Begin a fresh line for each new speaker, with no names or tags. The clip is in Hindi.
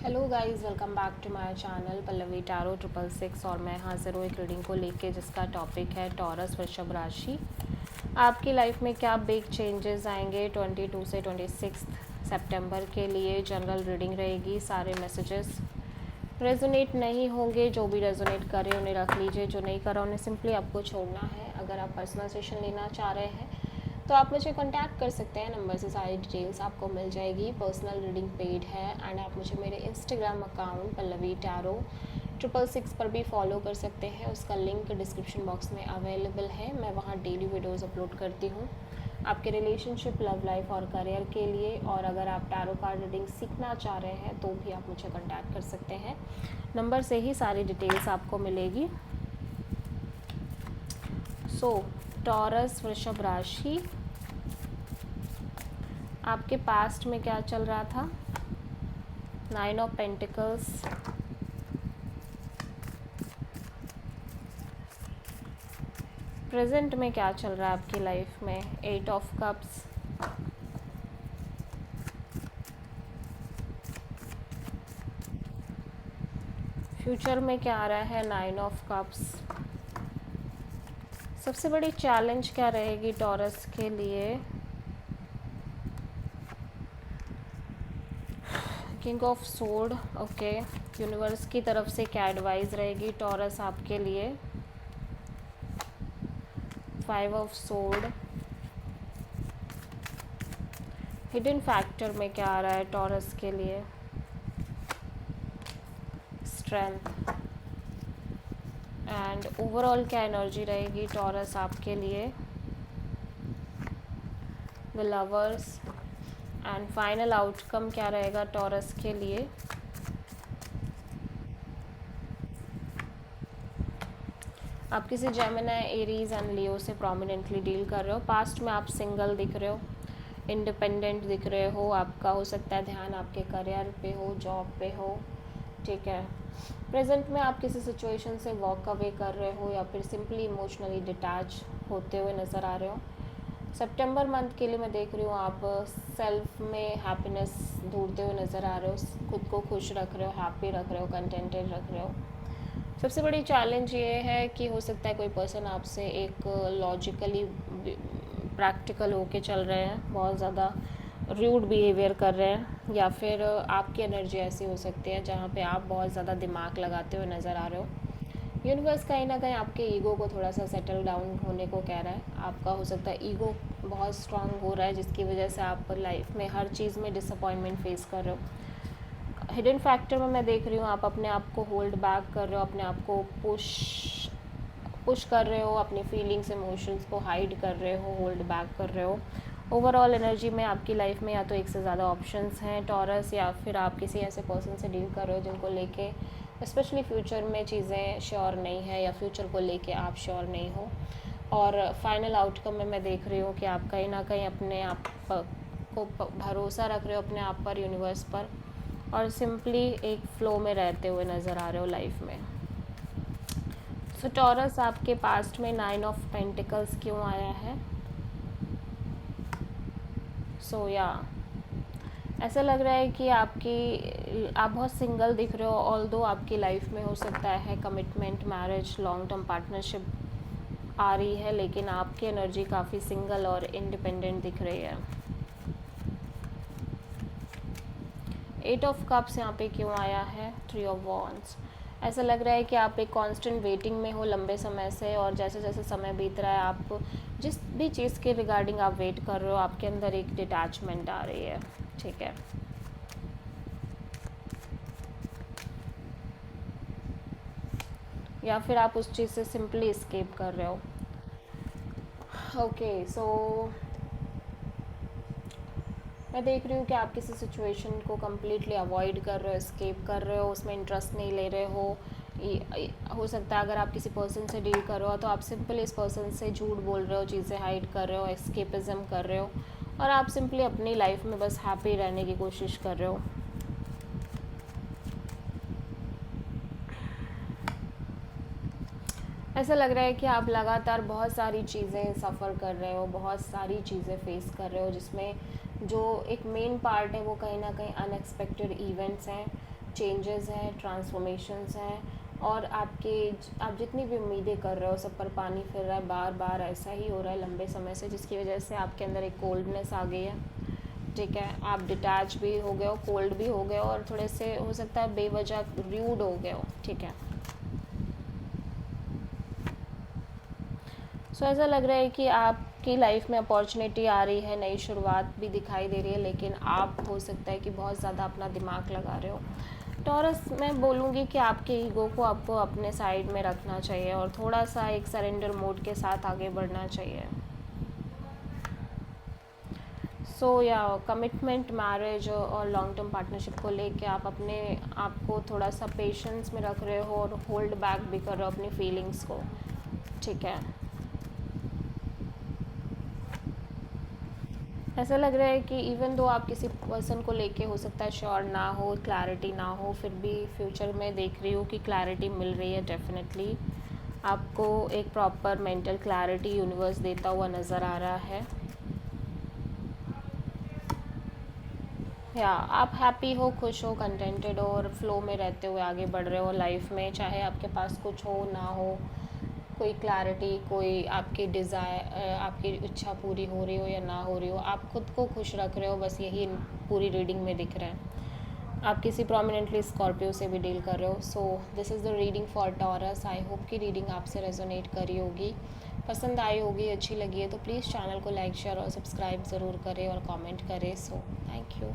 Hello guys, welcome back to my channel Pallavi tarot 666 और मैं हाजिर हूँ एक रीडिंग को लेके जिसका टॉपिक है टॉरस वृषभ राशि। आपकी लाइफ में क्या बिग चेंजेस आएंगे 22 से 26 सितंबर के लिए। जनरल रीडिंग रहेगी। सारे मैसेजेस रेजोनेट नहीं होंगे। जो भी रेजोनेट करे उन्हें रख लीजिए, जो नहीं करा उन्हें सिंपली आपको छोड़ना है। अगर आप पर्सनल सेशन लेना चाह रहे हैं तो आप मुझे कांटेक्ट कर सकते हैं। नंबर से सारी डिटेल्स आपको मिल जाएगी। पर्सनल रीडिंग पेड है एंड आप मुझे मेरे इंस्टाग्राम अकाउंट पल्लवी टैरो 666 पर भी फॉलो कर सकते हैं। उसका लिंक डिस्क्रिप्शन बॉक्स में अवेलेबल है। मैं वहाँ डेली वीडियोस अपलोड करती हूँ आपके रिलेशनशिप, लव लाइफ और करियर के लिए। और अगर आप टैरो कार्ड रीडिंग सीखना चाह रहे हैं तो भी आप मुझे कांटेक्ट कर सकते हैं। नंबर से ही सारी डिटेल्स आपको मिलेगी। टॉरस वृषभ राशि, आपके पास्ट में क्या चल रहा था? 9 ऑफ पेंटिकल्स, प्रेजेंट में क्या चल रहा है आपकी लाइफ में? 8 ऑफ कप्स, फ्यूचर में क्या आ रहा है? 9 ऑफ कप्स। सबसे बड़ी चैलेंज क्या रहेगी टॉरस के लिए? King of sword. Okay, universe की तरफ से क्या एडवाइस रहेगी टॉरस आपके लिए? 5 ऑफ सोर्ड। हिडन फैक्टर में क्या आ रहा है टॉरस के लिए? स्ट्रेंथ। एंड ओवरऑल क्या एनर्जी रहेगी टॉरस आपके लिए? The lovers. And final outcome क्या रहेगा टॉरस के लिए? आप किसी जेमिनी, एरीज एंड लियो से प्रोमिनेंटली डील कर रहे हो। पास्ट में आप सिंगल दिख रहे हो, इंडिपेंडेंट दिख रहे हो। आपका हो सकता है ध्यान आपके करियर पे हो, जॉब पे हो, ठीक है। प्रेजेंट में आप किसी सिचुएशन से वॉक अवे कर रहे हो या फिर सिंपली इमोशनली डिटैच होते हुए नज़र आ रहे हो। सितंबर मंथ के लिए मैं देख रही हूँ आप सेल्फ में हैप्पीनेस ढूंढते हुए नज़र आ रहे हो। खुद को खुश रख रहे हो, हैप्पी रख रहे हो, कंटेंटेड रख रहे हो। सबसे बड़ी चैलेंज ये है कि हो सकता है कोई पर्सन आपसे एक लॉजिकली प्रैक्टिकल होके चल रहे हैं, बहुत ज़्यादा रूड बिहेवियर कर रहे हैं, या फिर आपकी एनर्जी ऐसी हो सकती है जहाँ पे आप बहुत ज़्यादा दिमाग लगाते हुए नज़र आ रहे हो। यूनिवर्स कहीं ना कहीं आपके ईगो को थोड़ा सा सेटल डाउन होने को कह रहा है। आपका हो सकता है ईगो बहुत स्ट्रांग हो रहा है जिसकी वजह से आप लाइफ में हर चीज़ में डिसअपॉइंटमेंट फेस कर रहे हो। हिडन फैक्टर में मैं देख रही हूँ आप अपने आप को होल्ड बैक कर रहे हो, अपने आप को पुश कर रहे हो, अपनी फीलिंग्स, इमोशंस को हाइड कर रहे हो, होल्ड बैक कर रहे हो। ओवरऑल एनर्जी में आपकी लाइफ में या तो एक से ज़्यादा ऑप्शंस हैं टॉरस, या फिर आप किसी ऐसे पर्सन से डील कर रहे हो जिनको लेके स्पेशली फ्यूचर में चीज़ें श्योर नहीं है, या फ्यूचर को लेके आप श्योर नहीं हो। और फाइनल आउटकम में मैं देख रही हूँ कि आप कहीं ना कहीं अपने आप को भरोसा रख रहे हो, अपने आप पर, यूनिवर्स पर, और सिंपली एक फ्लो में रहते हुए नज़र आ रहे हो लाइफ में। सो टॉरस, आपके पास्ट में 9 ऑफ पेंटिकल्स क्यों आया है? ऐसा लग रहा है कि आप बहुत सिंगल दिख रहे हो। ऑल्दो आपकी लाइफ में हो सकता है commitment, marriage, long term partnership आ रही है, लेकिन आपकी एनर्जी काफ़ी सिंगल और इंडिपेंडेंट दिख रही है। 8 ऑफ कप्स यहाँ पे क्यों आया है? 3 ऑफ वॉन्ड्स। ऐसा लग रहा है कि आप एक कांस्टेंट वेटिंग में हो लंबे समय से, और जैसे जैसे समय बीत रहा है आप जिस भी चीज़ के रिगार्डिंग आप वेट कर रहे हो, आपके अंदर एक डिटैचमेंट आ रही है, ठीक है। या फिर आप उस चीज़ से सिंपली एस्केप कर रहे हो। ओके, सो मैं देख रही हूँ कि आप किसी सिचुएशन को कम्प्लीटली अवॉइड कर रहे हो, एस्केप कर रहे हो, उसमें इंटरेस्ट नहीं ले रहे हो। हो सकता है अगर आप किसी पर्सन से डील कर रहे हो तो आप सिंपली इस पर्सन से झूठ बोल रहे हो, चीज़ें हाइड कर रहे हो, एस्केपिज्म कर रहे हो, और आप सिंपली अपनी लाइफ में बस हैप्पी रहने की कोशिश कर रहे हो। ऐसा लग रहा है कि आप लगातार बहुत सारी चीज़ें सफ़र कर रहे हो, बहुत सारी चीज़ें फेस कर रहे हो, जिसमें जो एक मेन पार्ट है वो कहीं ना कहीं अनएक्सपेक्टेड इवेंट्स हैं। चेंजेस हैं, ट्रांसफॉर्मेशंस हैं, और आप जितनी भी उम्मीदें कर रहे हो सब पर पानी फिर रहा है, बार बार ऐसा ही हो रहा है लंबे समय से, जिसकी वजह से आपके अंदर एक कोल्डनेस आ गई है। ठीक है, आप डिटैच भी हो गए हो, कोल्ड भी हो गए हो, और थोड़े से हो सकता है बेवजह र्यूड हो गए हो। ठीक है, सो ऐसा लग रहा है कि आपकी लाइफ में अपॉर्चुनिटी आ रही है, नई शुरुआत भी दिखाई दे रही है, लेकिन आप हो सकता है कि बहुत ज़्यादा अपना दिमाग लगा रहे हो। टॉरस, मैं बोलूँगी कि आपके ईगो को आपको अपने साइड में रखना चाहिए और थोड़ा सा एक सरेंडर मोड के साथ आगे बढ़ना चाहिए। सो या कमिटमेंट, मैरिज और लॉन्ग टर्म पार्टनरशिप को लेके आप अपने आप को थोड़ा सा पेशेंस में रख रहे हो और होल्ड बैक भी कर रहे हो अपनी फीलिंग्स को। ठीक है, ऐसा लग रहा है कि इवन दो आप किसी पर्सन को लेके हो सकता है श्योर ना हो, क्लैरिटी ना हो, फिर भी फ्यूचर में देख रही हो कि क्लैरिटी मिल रही है। डेफिनेटली आपको एक प्रॉपर मेंटल क्लैरिटी यूनिवर्स देता हुआ नज़र आ रहा है। या आप हैप्पी हो, खुश हो, कंटेंटेड हो और फ्लो में रहते हुए आगे बढ़ रहे हो लाइफ में, चाहे आपके पास कुछ हो ना हो, कोई क्लैरिटी, कोई आपकी डिज़ायर, आपकी इच्छा पूरी हो रही हो या ना हो रही हो, आप खुद को खुश रख रहे हो, बस यही पूरी रीडिंग में दिख रहा है। आप किसी प्रोमिनेंटली स्कॉर्पियो से भी डील कर रहे हो। So this is the reading for taurus. I hope कि रीडिंग आपसे रेजोनेट करी होगी, पसंद आई होगी, अच्छी लगी है तो प्लीज़ चैनल को लाइक, शेयर और सब्सक्राइब ज़रूर करें और कमेंट करें। So thank you.